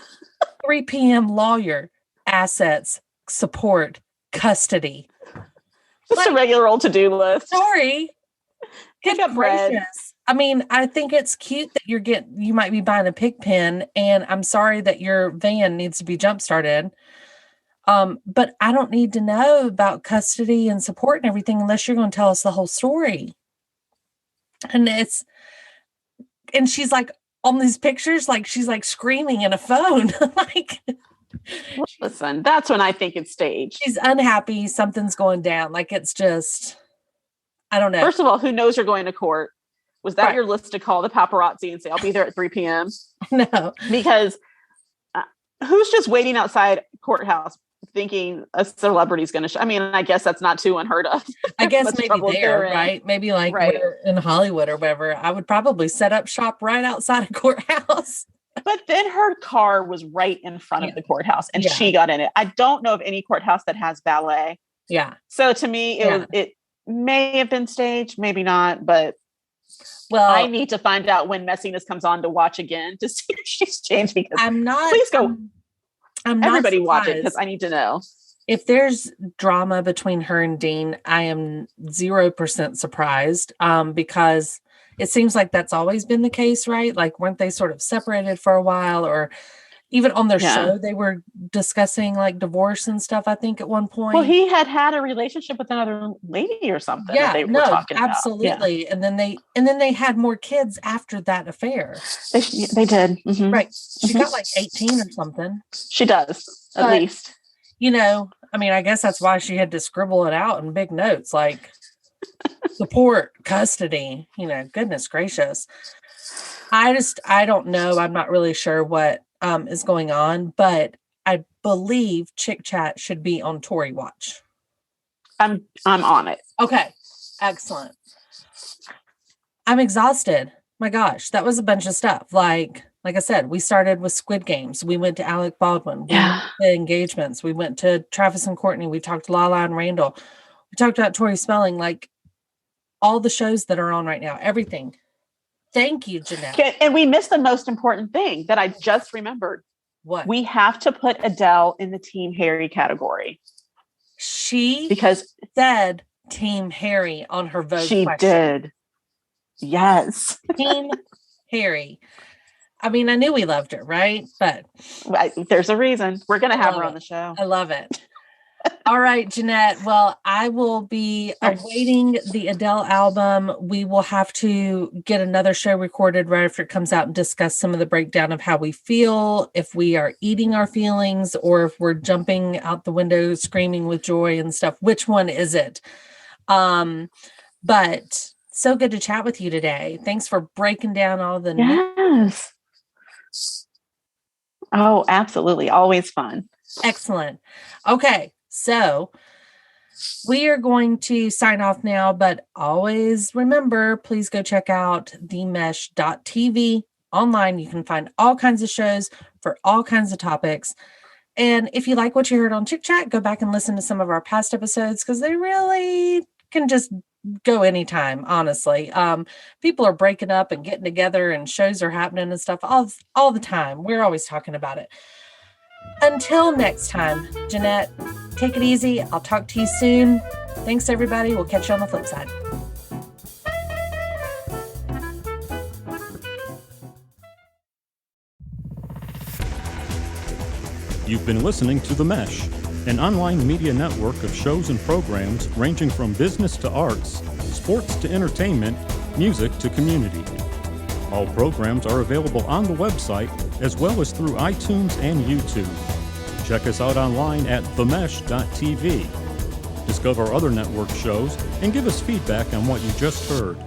3 p.m. lawyer, assets, support, custody." Just like, a regular old to-do list. Sorry. Pick up bread. I mean, I think it's cute that you might be buying a pig pen, and I'm sorry that your van needs to be jump started. But I don't need to know about custody and support and everything unless you're going to tell us the whole story. And she's like on these pictures, like she's like screaming in a phone. Like, listen, that's when I think it's staged. She's unhappy. Something's going down. Like, it's just, I don't know. First of all, who knows you're going to court? Was that your list to call the paparazzi and say, I'll be there at 3 p.m.? No. Because who's just waiting outside courthouse thinking a celebrity's going to show? I mean, I guess that's not too unheard of. I guess maybe there, right? Maybe like we're in Hollywood or whatever. I would probably set up shop right outside a courthouse. But then her car was right in front of the courthouse and she got in it. I don't know of any courthouse that has valet. Yeah. So to me, it may have been staged, maybe not, but I need to find out when Messiness comes on to watch again to see if she's changed, because please go. I'm not everybody surprised. watch it because I need to know. If there's drama between her and Dean, I am 0% surprised, because it seems like that's always been the case, right? Like, weren't they sort of separated for a while, or even on their Yeah. show, they were discussing like divorce and stuff, I think, at one point. Well, he had a relationship with another lady or something that they were talking about. Absolutely. And then they had more kids after that affair. They did. Mhm. Right. She Mhm. got like 18 or something. She does, at But- least. You know, I mean, I guess that's why she had to scribble it out in big notes, like support, custody, you know, goodness gracious. I don't know. I'm not really sure what is going on, but I believe Chick Chat should be on Tory Watch. I'm on it. Okay. Excellent. I'm exhausted. My gosh, that was a bunch of stuff. Like I said, we started with Squid Games. We went to Alec Baldwin. We Yeah. went to Engagements. We went to Travis and Courtney. We talked to Lala and Randall. We talked about Tori Spelling, like all the shows that are on right now, everything. Thank you, Jeanette. Okay, and we missed the most important thing that I just remembered. What? We have to put Adele in the Team Harry category She because said Team Harry on her vote she question. did. Yes. Team Harry. I mean, I knew we loved her, right? But There's a reason. We're going to have Love her it. on the show. I love it. All right, Jeanette. Well, I will be awaiting the Adele album. We will have to get another show recorded right after it comes out and discuss some of the breakdown of how we feel, if we are eating our feelings, or if we're jumping out the window screaming with joy and stuff. Which one is it? But so good to chat with you today. Thanks for breaking down all the Yes. Oh, absolutely. Always fun. Excellent. Okay, so we are going to sign off now, but always remember, please go check out themesh.tv online. You can find all kinds of shows for all kinds of topics. And if you like what you heard on Chick Chat, go back and listen to some of our past episodes because they really can just go anytime, honestly. People are breaking up and getting together and shows are happening and stuff all the time. We're always talking about it. Until next time, Jeanette, take it easy. I'll talk to you soon. Thanks, everybody. We'll catch you on the flip side. You've been listening to The Mesh, an online media network of shows and programs ranging from business to arts, sports to entertainment, music to community. All programs are available on the website as well as through iTunes and YouTube. Check us out online at themesh.tv. Discover other network shows and give us feedback on what you just heard.